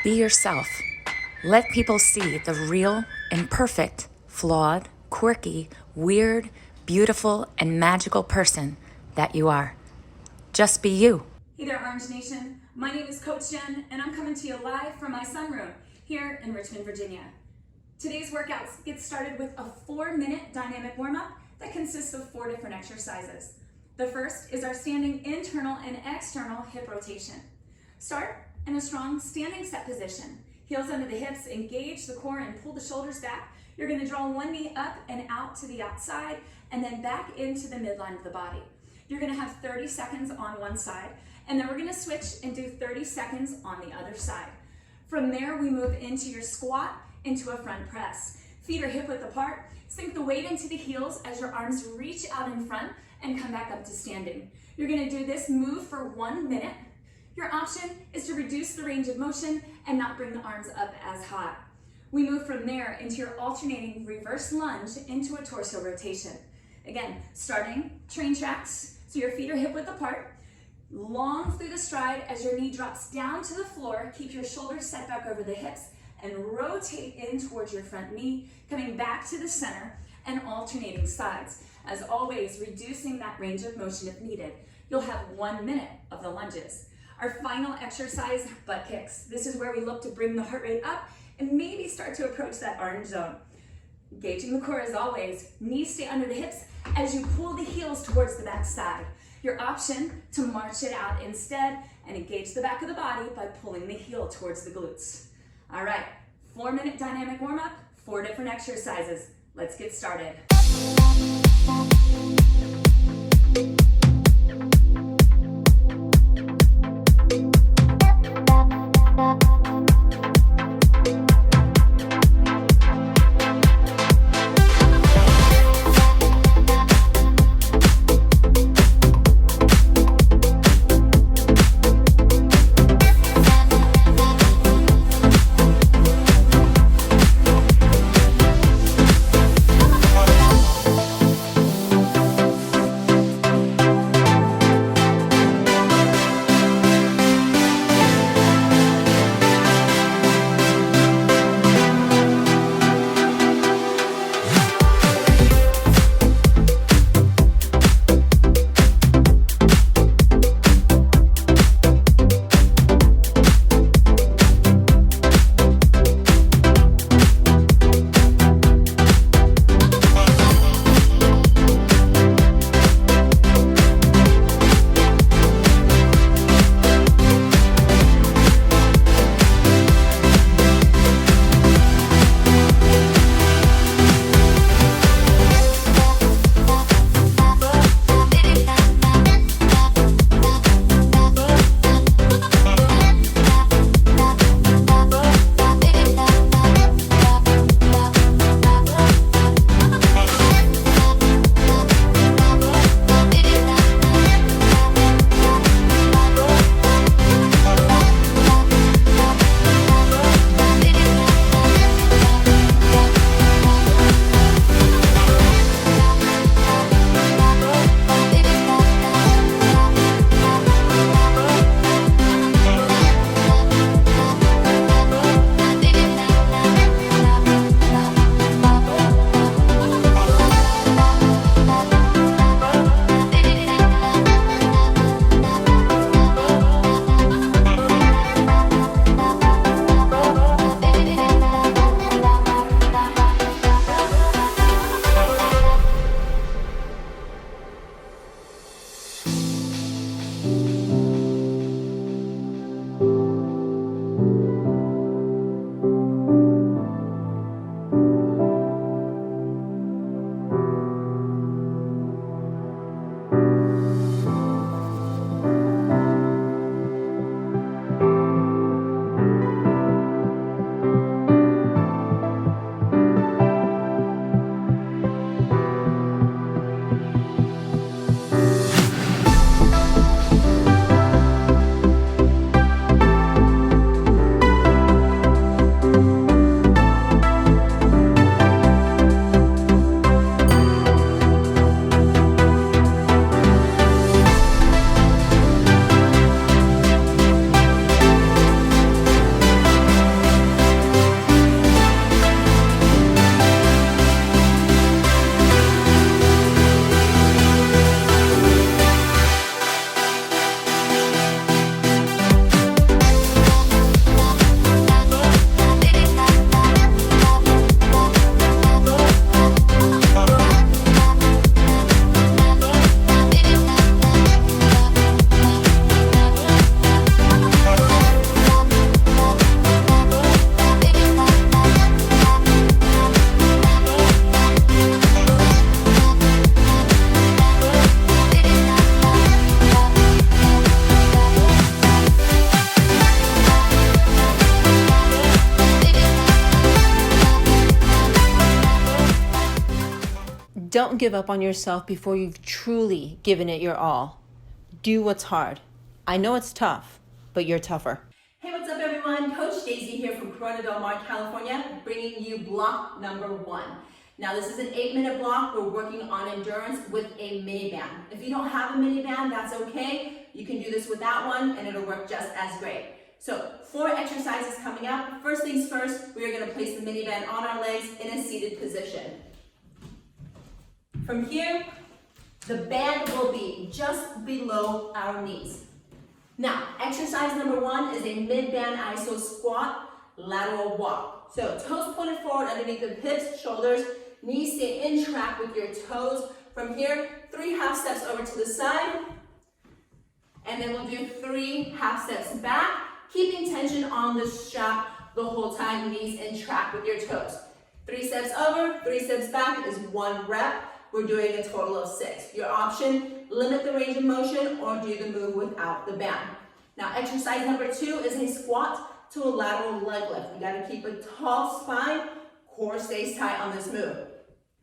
Be yourself. Let people see the real, imperfect, flawed, quirky, weird, beautiful, and magical person that you are. Just be you. Hey there, Orange Nation. My name is Coach Jen, and I'm coming to you live from my sunroom here in Richmond, Virginia. Today's workouts get started with a 4-minute dynamic warm-up that consists of 4 different exercises. The first is our standing internal and external hip rotation. Start in a strong standing set position. Heels under the hips, engage the core and pull the shoulders back. You're going to draw one knee up and out to the outside and then back into the midline of the body. You're going to have 30 seconds on one side, and then we're going to switch and do 30 seconds on the other side. From there, we move into your squat, into a front press. Feet are hip width apart. Sink the weight into the heels as your arms reach out in front and come back up to standing. You're going to do this move for 1 minute. Your option is to reduce the range of motion and not bring the arms up as high. We move from there into your alternating reverse lunge into a torso rotation. Again, starting train tracks, so your feet are hip width apart. Long through the stride as your knee drops down to the floor. Keep your shoulders set back over the hips and rotate in towards your front knee, coming back to the center and alternating sides. As always, reducing that range of motion if needed. You'll have 1 minute of the lunges. Our final exercise, butt kicks. This is where we look to bring the heart rate up and maybe start to approach that orange zone. Engaging the core as always. Knees stay under the hips as you pull the heels towards the back side. Your option to march it out instead and engage the back of the body by pulling the heel towards the glutes. All right, 4-minute dynamic warm-up, 4 different exercises. Let's get started. Don't give up on yourself before you've truly given it your all. Do what's hard. I know it's tough, but you're tougher. Hey, what's up everyone? Coach Daisy here from Corona Del Mar, California, bringing you block number 1. Now this is an 8-minute block. We're working on endurance with a mini band. If you don't have a mini band, that's okay. You can do this without one and it'll work just as great. So 4 exercises coming up. First things first, we are going to place the mini band on our legs in a seated position. From here, the band will be just below our knees. Now, exercise number 1 is a mid-band iso squat, lateral walk. So toes pointed forward underneath the hips, shoulders, knees stay in track with your toes. From here, 3 half steps over to the side, and then we'll do 3 half steps back, keeping tension on the strap the whole time, knees in track with your toes. 3 steps over, 3 steps back is 1 rep. We're doing a total of 6. Your option, limit the range of motion or do the move without the band. Now exercise number 2 is a squat to a lateral leg lift. You gotta keep a tall spine, core stays tight on this move.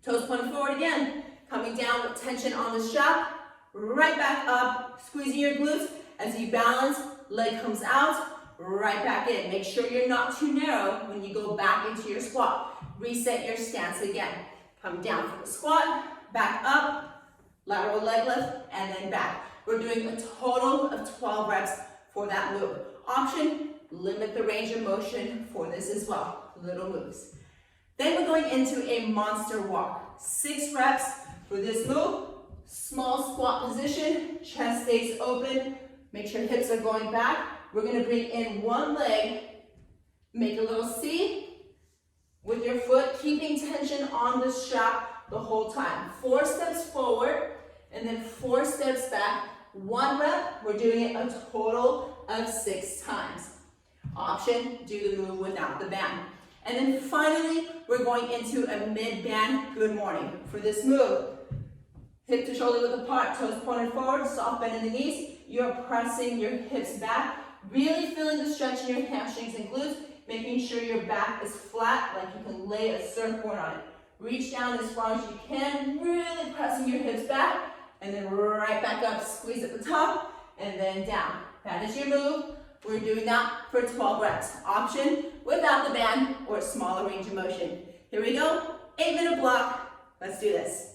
Toes pointed forward again, coming down with tension on the strap, right back up, squeezing your glutes as you balance, leg comes out, right back in. Make sure you're not too narrow when you go back into your squat. Reset your stance again. Come down for the squat, back up, lateral leg lift, and then back. We're doing a total of 12 reps for that move. Option, limit the range of motion for this as well. Little moves. Then we're going into a monster walk. 6 reps for this move. Small squat position, chest stays open. Make sure hips are going back. We're gonna bring in one leg, make a little C with your foot, keeping tension on the strap the whole time. 4 steps forward, and then 4 steps back. 1 rep, we're doing it a total of 6 times. Option, do the move without the band. And then finally, we're going into a mid-band good morning. For this move, hip to shoulder width apart, toes pointed forward, soft bend in the knees. You're pressing your hips back, really feeling the stretch in your hamstrings and glutes, making sure your back is flat, like you can lay a surfboard on it. Reach down as far as you can, really pressing your hips back, and then right back up, squeeze at the top, and then down. That is your move. We're doing that for 12 reps. Option, without the band, or smaller range of motion. Here we go, 8-minute block. Let's do this.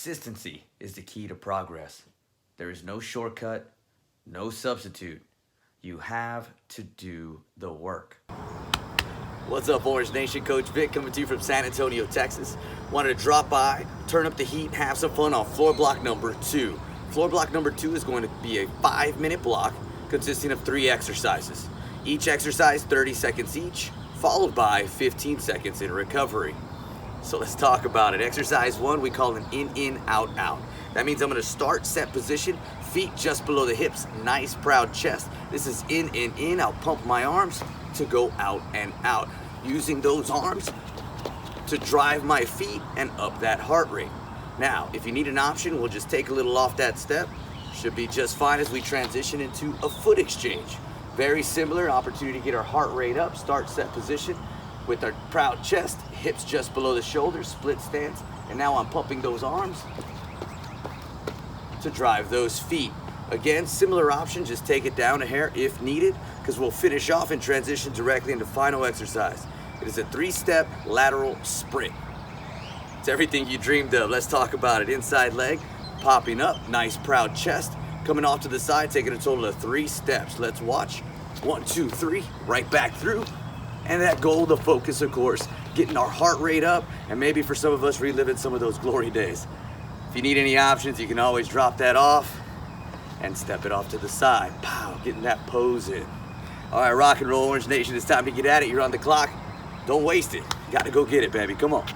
Consistency is the key to progress. There is no shortcut, no substitute. You have to do the work. What's up, Orange Nation? Coach Vic coming to you from San Antonio, Texas. Wanted to drop by, turn up the heat, and have some fun on floor block number 2. Floor block number 2 is going to be a 5-minute block consisting of 3 exercises. Each exercise 30 seconds each, followed by 15 seconds in recovery. So let's talk about it. Exercise 1 we call an in, out, out. That means I'm going to start set position, feet just below the hips, nice proud chest. This is in. I'll pump my arms to go out and out, using those arms to drive my feet and up that heart rate. Now, if you need an option, we'll just take a little off that step. Should be just fine as we transition into a foot exchange. Very similar, opportunity to get our heart rate up, start set position with our proud chest, hips just below the shoulders, split stance, and now I'm pumping those arms to drive those feet. Again, similar option, just take it down a hair if needed, because we'll finish off and transition directly into final exercise. It is a 3-step lateral sprint. It's everything you dreamed of. Let's talk about it. Inside leg, popping up, nice proud chest, coming off to the side, taking a total of 3 steps. Let's watch. 1, 2, 3, right back through. And that goal, the focus, of course, getting our heart rate up, and maybe for some of us, reliving some of those glory days. If you need any options, you can always drop that off and step it off to the side. Pow, getting that pose in. All right, rock and roll, Orange Nation. It's time to get at it. You're on the clock. Don't waste it. Got to go get it, baby. Come on.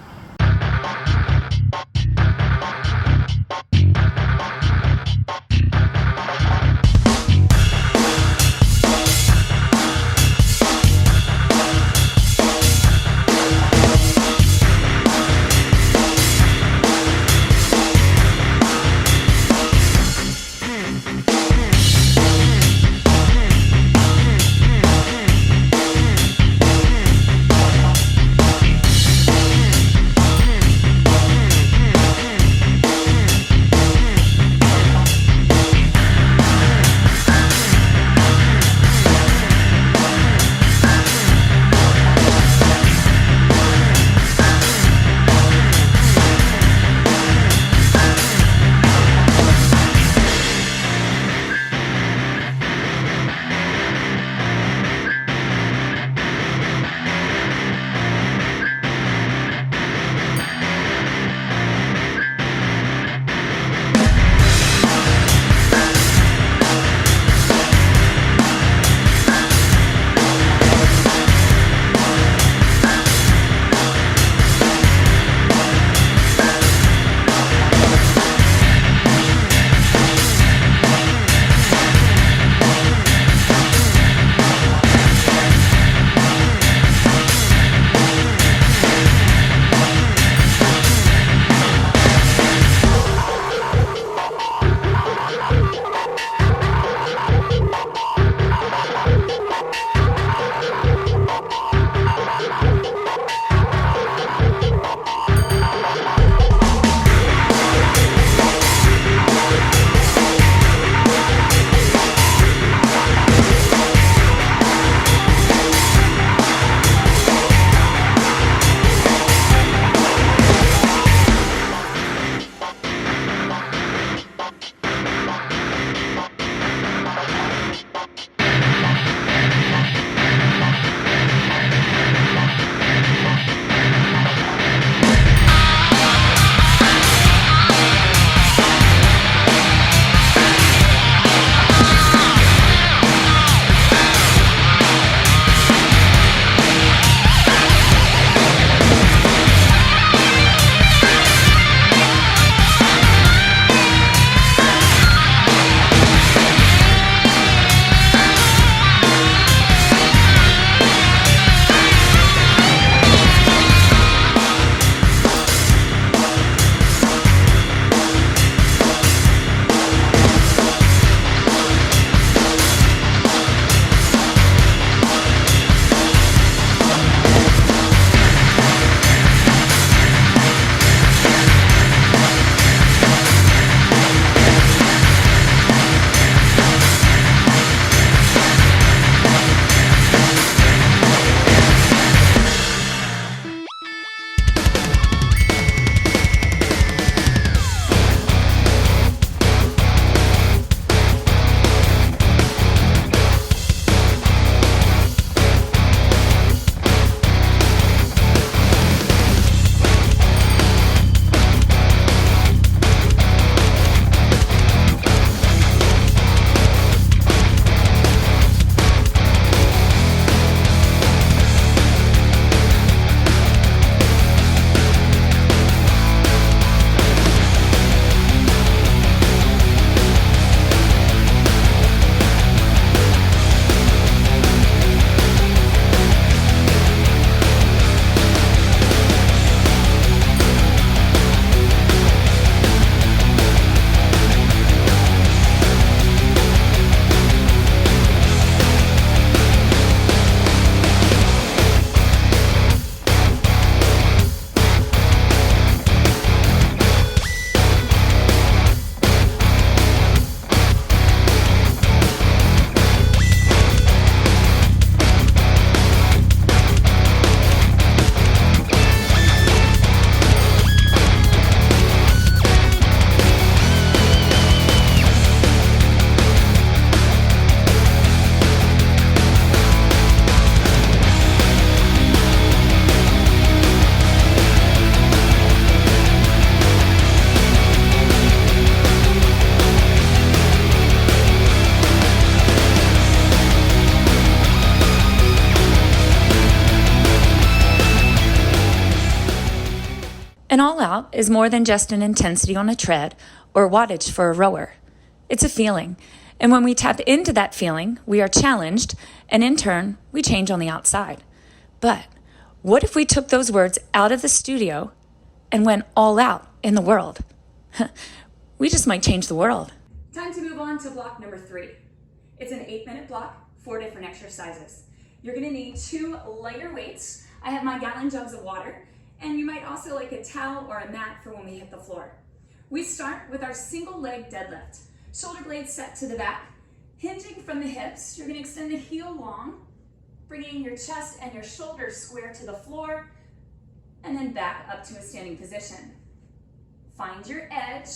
An all-out is more than just an intensity on a tread or wattage for a rower. It's a feeling, and when we tap into that feeling, we are challenged, and in turn, we change on the outside. But what if we took those words out of the studio and went all out in the world? We just might change the world. Time to move on to block number 3. It's an 8-minute block, 4 different exercises. You're gonna need 2 lighter weights. I have my gallon jugs of water, and you might also like a towel or a mat for when we hit the floor. We start with our single leg deadlift. Shoulder blades set to the back. Hinging from the hips, you're gonna extend the heel long, bringing your chest and your shoulders square to the floor, and then back up to a standing position. Find your edge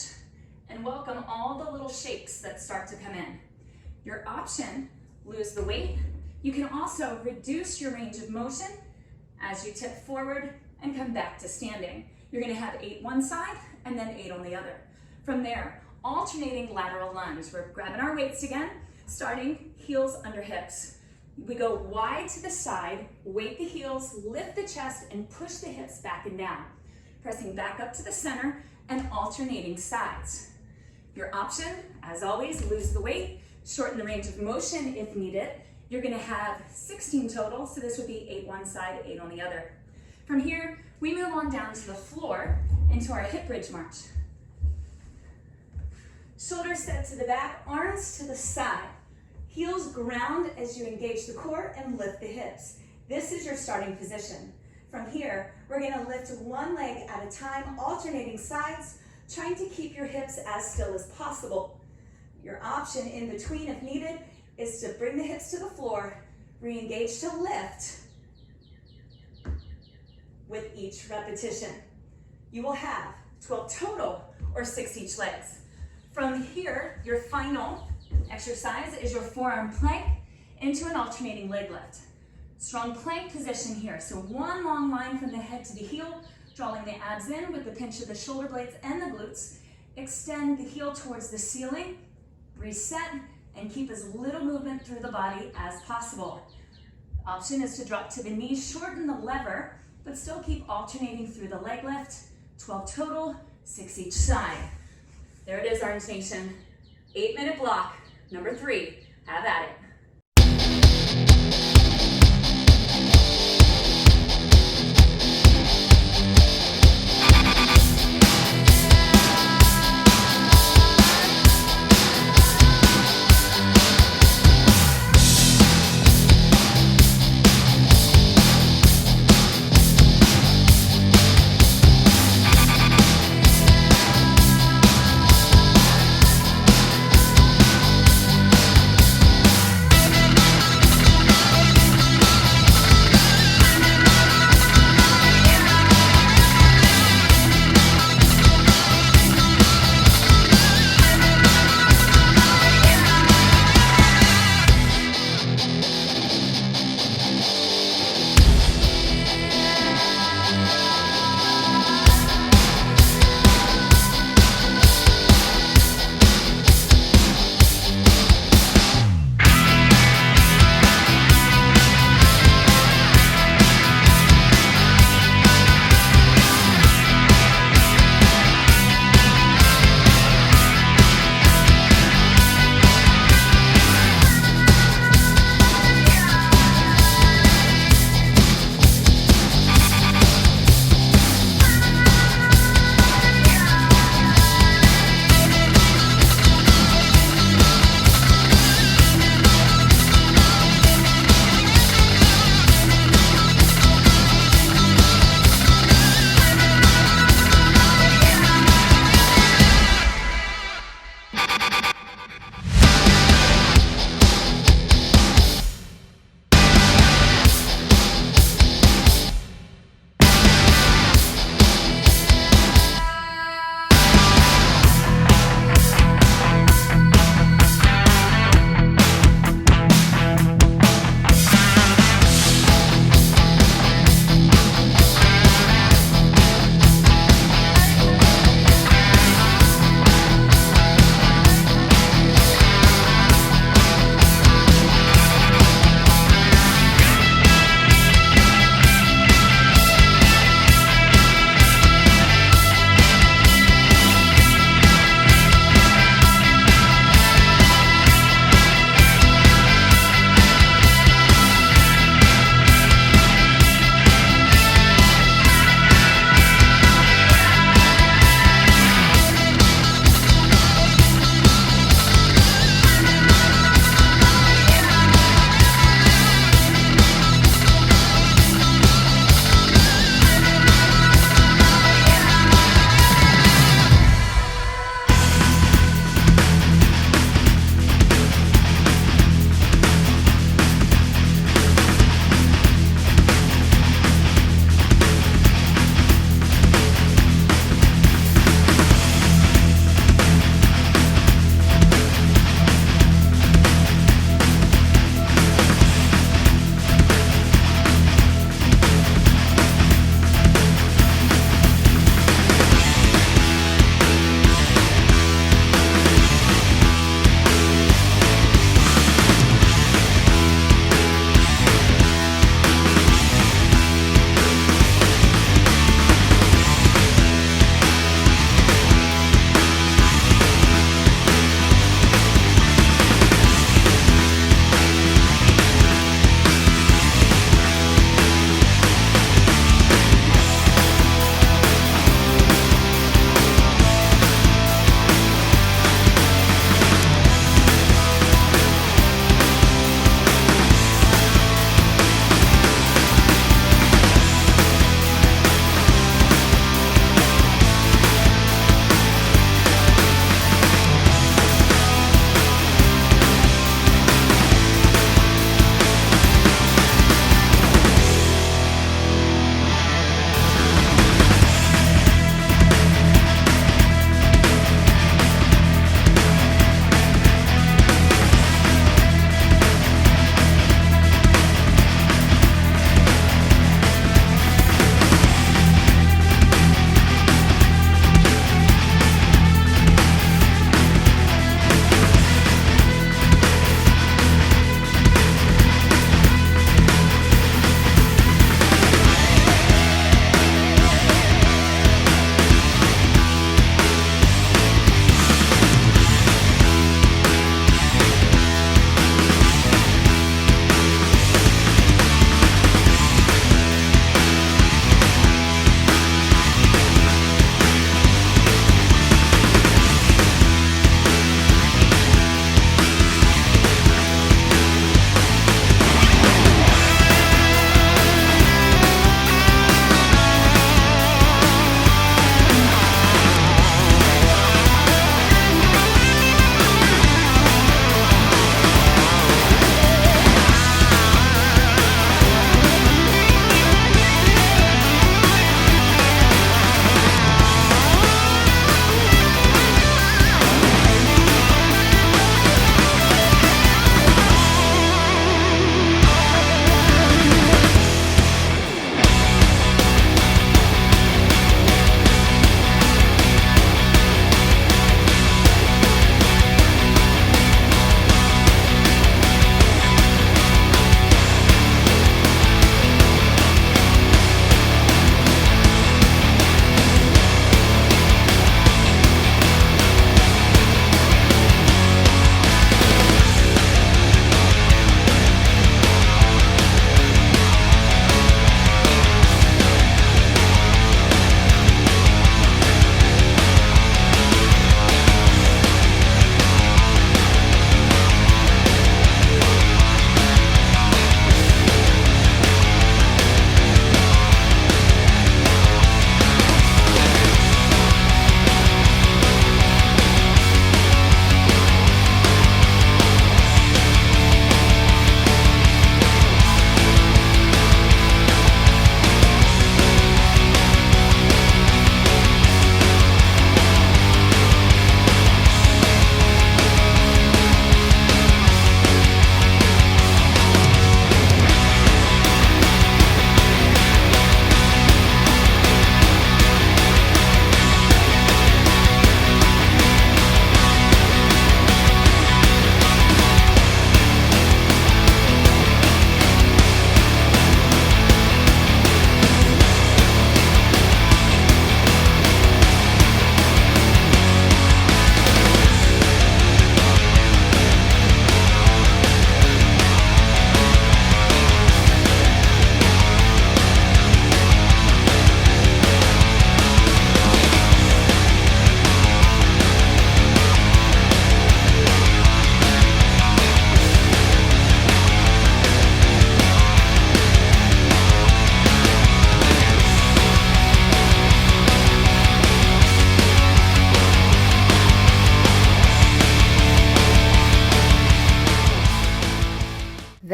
and welcome all the little shakes that start to come in. Your option, lose the weight. You can also reduce your range of motion as you tip forward and come back to standing. You're gonna have 8 one side and then 8 on the other. From there, alternating lateral lunge. We're grabbing our weights again, starting heels under hips. We go wide to the side, weight the heels, lift the chest, and push the hips back and down. Pressing back up to the center and alternating sides. Your option, as always, lose the weight, shorten the range of motion if needed. You're gonna have 16 total, so this would be 8 one side, 8 on the other. From here, we move on down to the floor into our hip bridge march. Shoulders set to the back, arms to the side. Heels ground as you engage the core and lift the hips. This is your starting position. From here, we're gonna lift 1 leg at a time, alternating sides, trying to keep your hips as still as possible. Your option in between, if needed, is to bring the hips to the floor, re-engage to lift with each repetition. You will have 12 total or 6 each legs. From here, your final exercise is your forearm plank into an alternating leg lift. Strong plank position here. So 1 long line from the head to the heel, drawing the abs in with the pinch of the shoulder blades and the glutes. Extend the heel towards the ceiling, reset, and keep as little movement through the body as possible. Option is to drop to the knees, shorten the lever, but still keep alternating through the leg lift. 12 total, 6 each side. There it is, Orange Nation. 8-minute block, number 3. Have at it.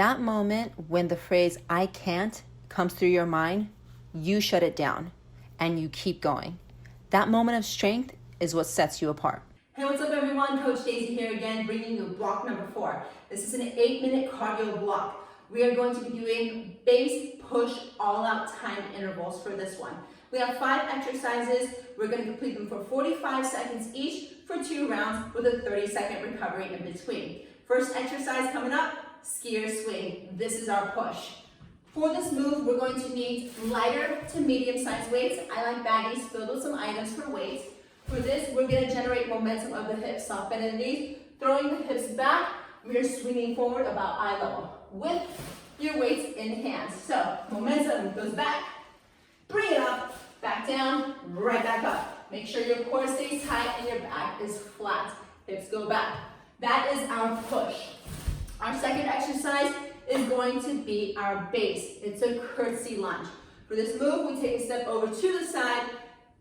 that moment when the phrase "I can't" comes through your mind, you shut it down and you keep going. That moment of strength is what sets you apart. Hey, what's up everyone? Coach Daisy here again, bringing you block number 4. This is an 8-minute cardio block. We are going to be doing base push all-out time intervals for this one. We have 5 exercises. We're going to complete them for 45 seconds each for 2 rounds with a 30-second recovery in between. First exercise coming up, skier swing. This is our push. For this move, we're going to need lighter to medium-sized weights. I like baggies filled with some items for weights. For this, we're going to generate momentum of the hips, soft bend in the knees, throwing the hips back. We are swinging forward about eye level with your weights in hands. So momentum goes back, bring it up, back down, right back up. Make sure your core stays tight and your back is flat. Hips go back. That is our push. Our second exercise is going to be our base. It's a curtsy lunge. For this move, we take a step over to the side,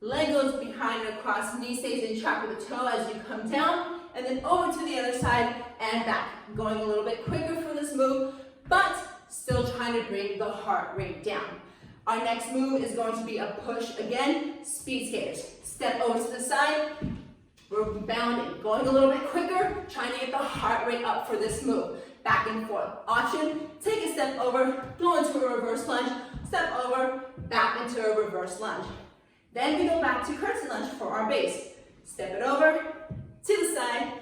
leg goes behind and across, knee stays in track with the toe as you come down, and then over to the other side and back. Going a little bit quicker for this move, but still trying to bring the heart rate down. Our next move is going to be a push again, speed skaters. Step over to the side, we're bounding, going a little bit quicker, trying to get the heart rate up for this move. Back and forth. Option, take a step over, go into a reverse lunge, step over, back into a reverse lunge. Then we go back to curtsy lunge for our base. Step it over, to the side,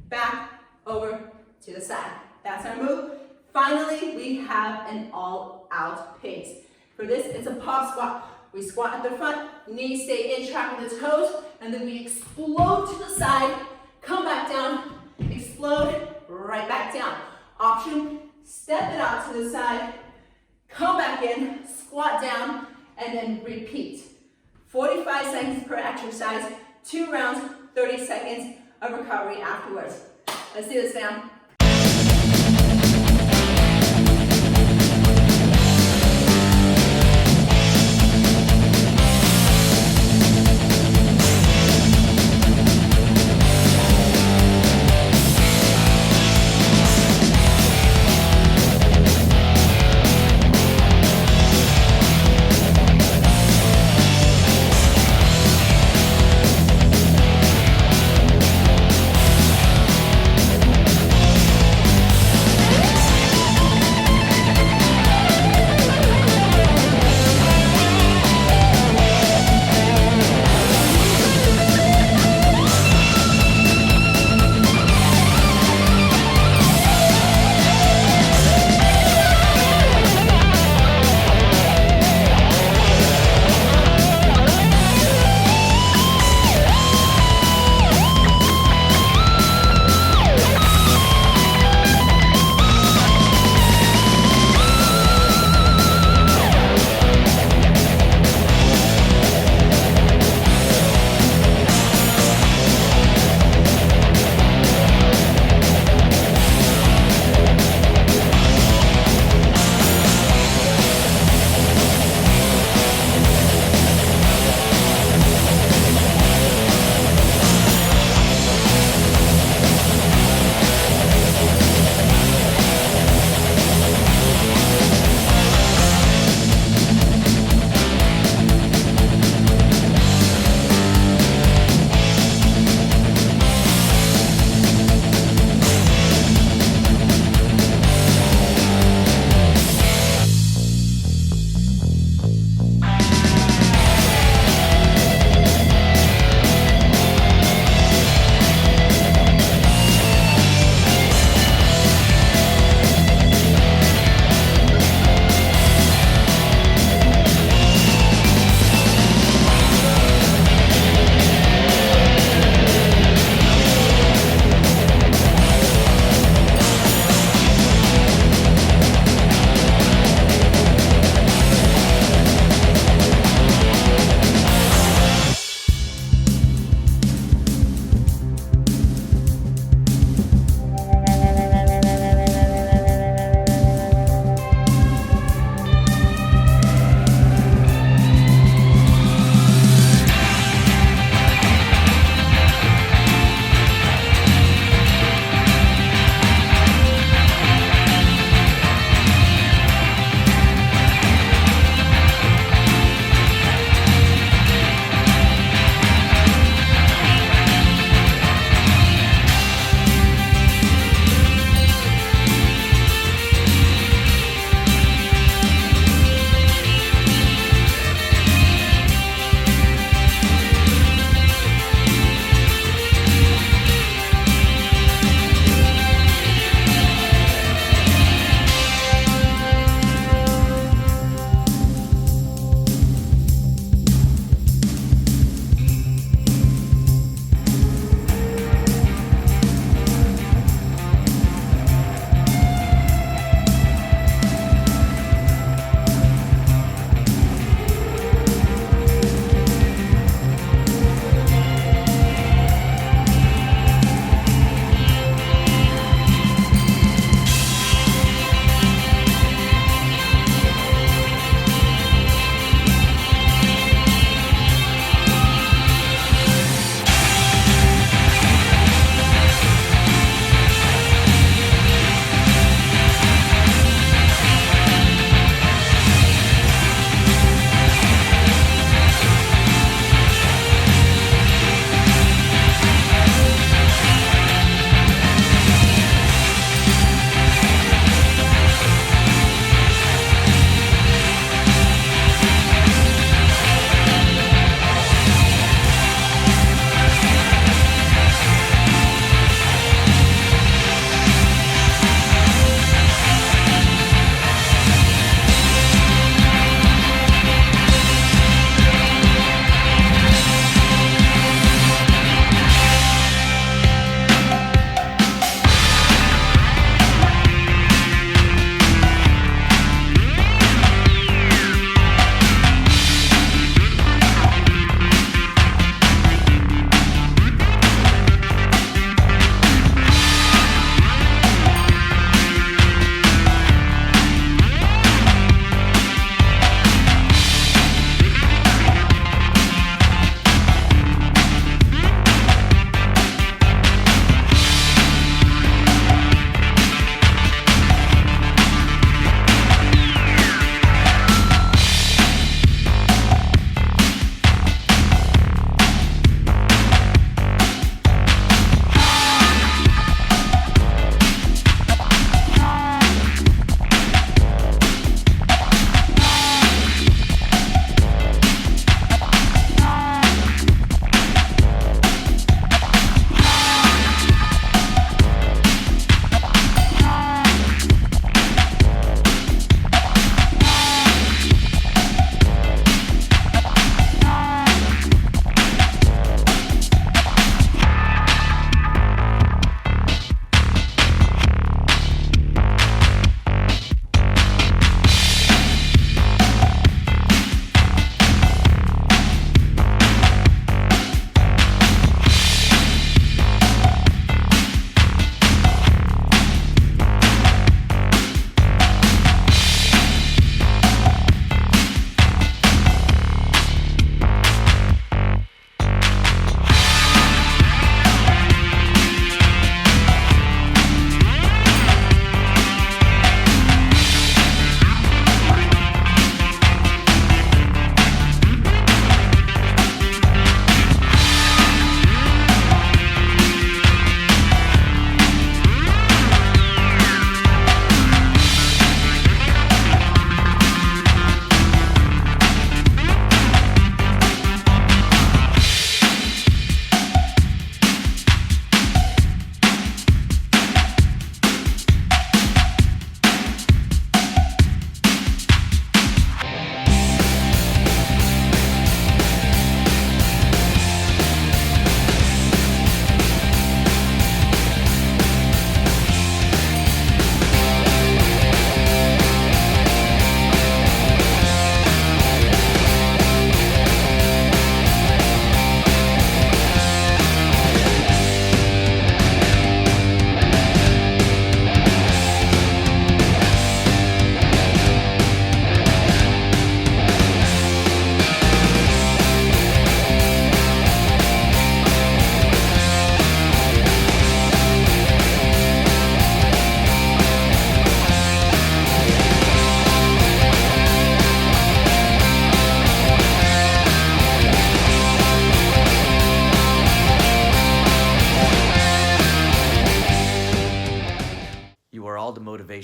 back, over, to the side. That's our move. Finally, we have an all-out pace. For this, it's a pop squat. We squat at the front, knees stay in track with the toes, and then we explode to the side, come back down, explode, right back down. Option, step it out to the side, come back in, squat down, and then repeat. 45 seconds per exercise, 2 rounds, 30 seconds of recovery afterwards. Let's do this, fam.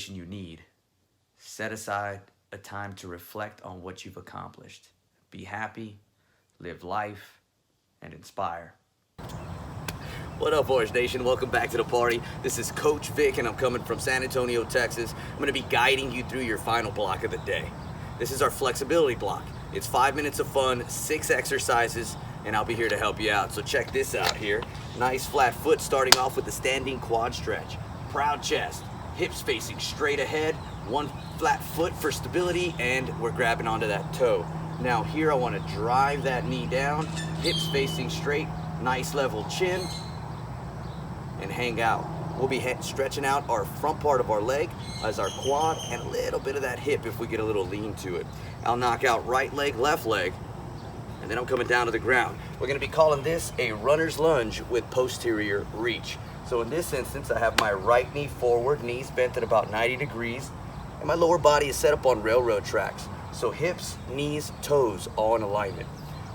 motivation you need, set aside a time to reflect on what you've accomplished. Be happy, live life, and inspire. What up, Orange Nation? Welcome back to the party. This is Coach Vic, and I'm coming from San Antonio, Texas. I'm going to be guiding you through your final block of the day. This is our flexibility block. It's 5 minutes of fun, 6 exercises, and I'll be here to help you out. So check this out here. Nice flat foot, starting off with the standing quad stretch. Proud chest, hips facing straight ahead, one flat foot for stability, and we're grabbing onto that toe. Now here I want to drive that knee down, hips facing straight, nice level chin, and hang out. We'll be stretching out our front part of our leg as our quad and a little bit of that hip if we get a little lean to it. I'll knock out right leg, left leg, and then I'm coming down to the ground. We're gonna be calling this a runner's lunge with posterior reach. So in this instance, I have my right knee forward, knees bent at about 90 degrees, and my lower body is set up on railroad tracks. So hips, knees, toes, all in alignment.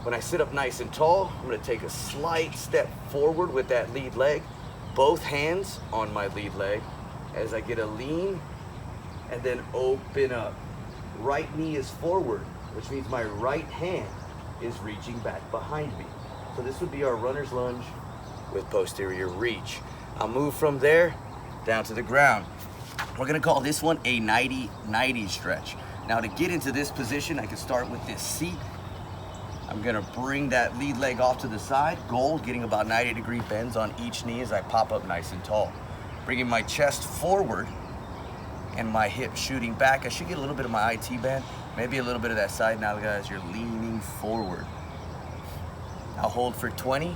When I sit up nice and tall, I'm gonna take a slight step forward with that lead leg, both hands on my lead leg as I get a lean and then open up. Right knee is forward, which means my right hand is reaching back behind me. So this would be our runner's lunge with posterior reach. I'll move from there down to the ground. We're gonna call this one a 90-90 stretch. Now to get into this position, I can start with this seat. I'm gonna bring that lead leg off to the side. Goal, getting about 90-degree bends on each knee as I pop up nice and tall. Bringing my chest forward and my hip shooting back. I should get a little bit of my IT band, maybe a little bit of that side now, guys, you're leaning forward. I'll hold for 20,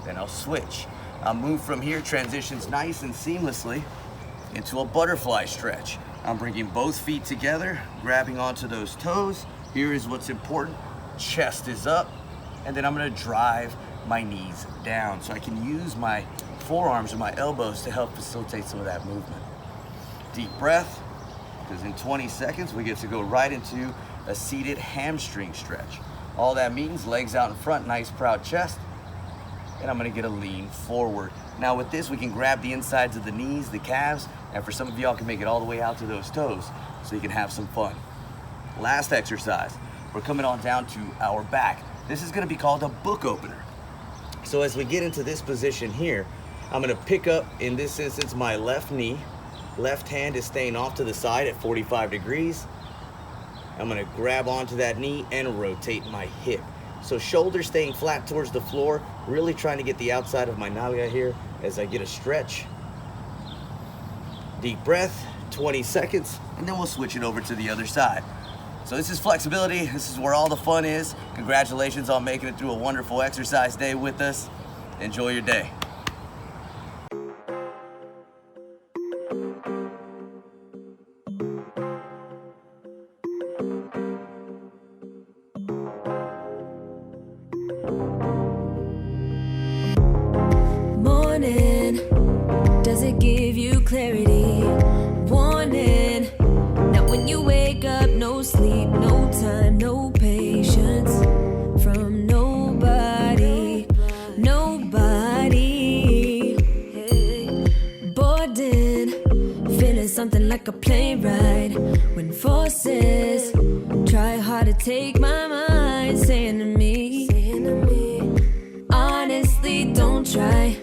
then I'll switch. I'll move from here, transitions nice and seamlessly into a butterfly stretch. I'm bringing both feet together, grabbing onto those toes. Here is what's important. Chest is up, and then I'm gonna drive my knees down so I can use my forearms or my elbows to help facilitate some of that movement. Deep breath, because in 20 seconds we get to go right into a seated hamstring stretch. All that means legs out in front, nice proud chest, and I'm gonna get a lean forward. Now with this, we can grab the insides of the knees, the calves, and for some of y'all can make it all the way out to those toes so you can have some fun. Last exercise, we're coming on down to our back. This is gonna be called a book opener. So as we get into this position here, I'm gonna pick up, in this instance, my left knee. Left hand is staying off to the side at 45 degrees. I'm gonna grab onto that knee and rotate my hip. So shoulders staying flat towards the floor, really trying to get the outside of my nalga here as I get a stretch. Deep breath, 20 seconds, and then we'll switch it over to the other side. So this is flexibility. This is where all the fun is. Congratulations on making it through a wonderful exercise day with us. Enjoy your day. Morning, does it give you clarity? Warning, now when you wake up, no sleep, no time, no patience from nobody. Boarding, feeling something like a plane ride. When forces try hard to take my mind, saying to me, honestly, don't try.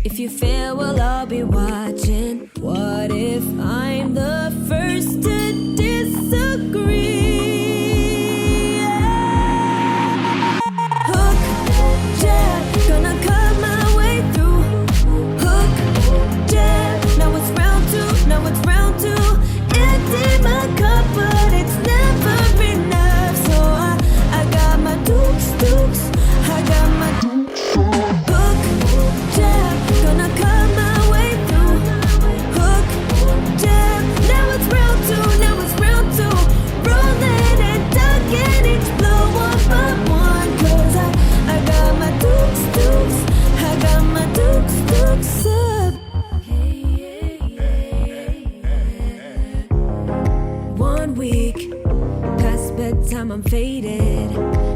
If you fail, well, I'll be watching. What if I'm the first to disagree? Hook, jab, gonna cut my way through. Hook, jab, now it's round two, now it's round two. Empty my cup, but it's never enough. So I got my dukes, I got my hook, jab, gonna cut my way through. Hook, jab, now it's round two, now it's round two. Rolling and ducking each blow one by one. Cause I got my dukes, I got my dukes up. One week past bedtime, I'm faded,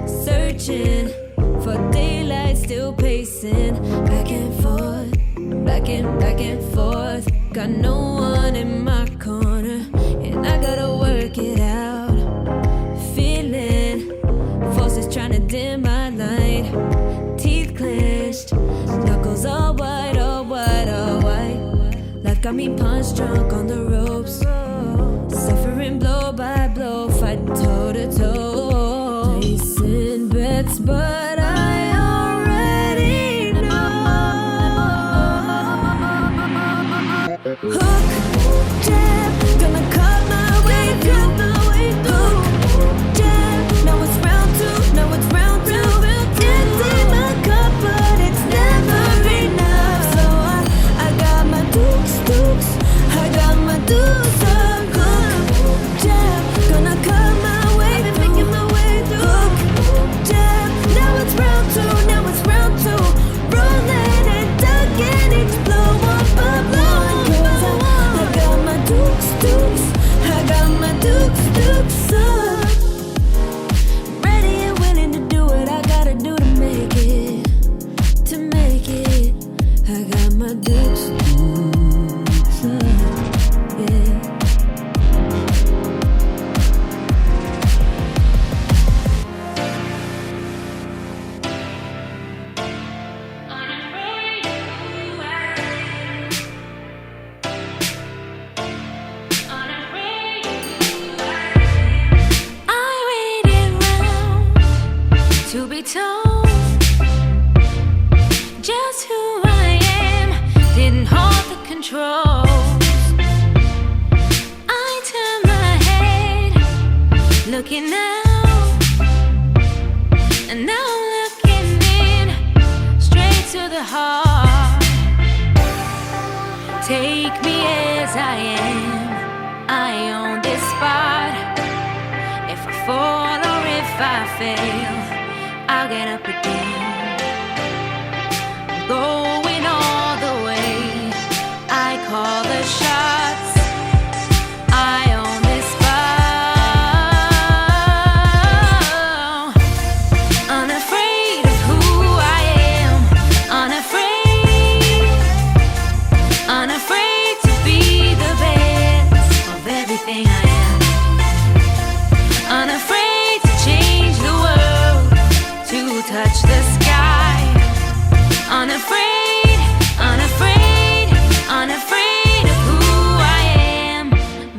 searching for daylight, still pacing back and forth, back and forth. Got no one in my corner. I gotta work it out. Feeling forces trying to dim my light. Teeth clenched, knuckles all white, all white, all white. Life got me punch drunk on the ropes. Suffering blow by blow, fighting toe to toe. Placing bets, but I already know. Hook, jab, gonna cut my way through. Hook, jab, now it's round two, now it's round two. Empty my cup, but it's never enough. So I got my dukes, I got my dukes up. Hook, jab, gonna cut my way through. I've been making my way through. Hook, jab, now it's round two, now it's round two. Rolling and ducking each blow up a blow. I got my dukes, I got my dukes up. Ready and willing to do what I gotta do to make it, to make it. I got my dukes up, yeah. I waited round to be told just who I am, didn't hold the controls. I turned my head, looking out, and now I'm looking in, straight to the heart. Take me as I am, I own this spot. If I fall or if I fail, I'll get up again. I'm going all the way, I call the shots. I own this spot. Unafraid of who I am, unafraid, unafraid to be the best of everything I am. Unafraid to change the world, to touch the sky. Unafraid, unafraid, unafraid of who I am.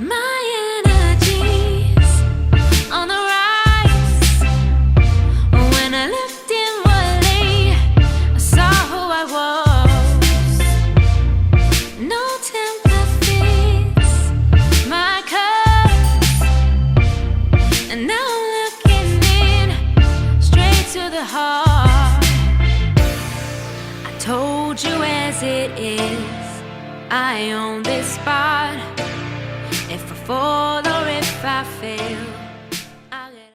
My energy's on the rise. When I looked inwardly, I saw who I was. No temper fits my cups, and now I'm looking in, straight to the heart. I told you as it is, I own this spot. If I fall or if I fail,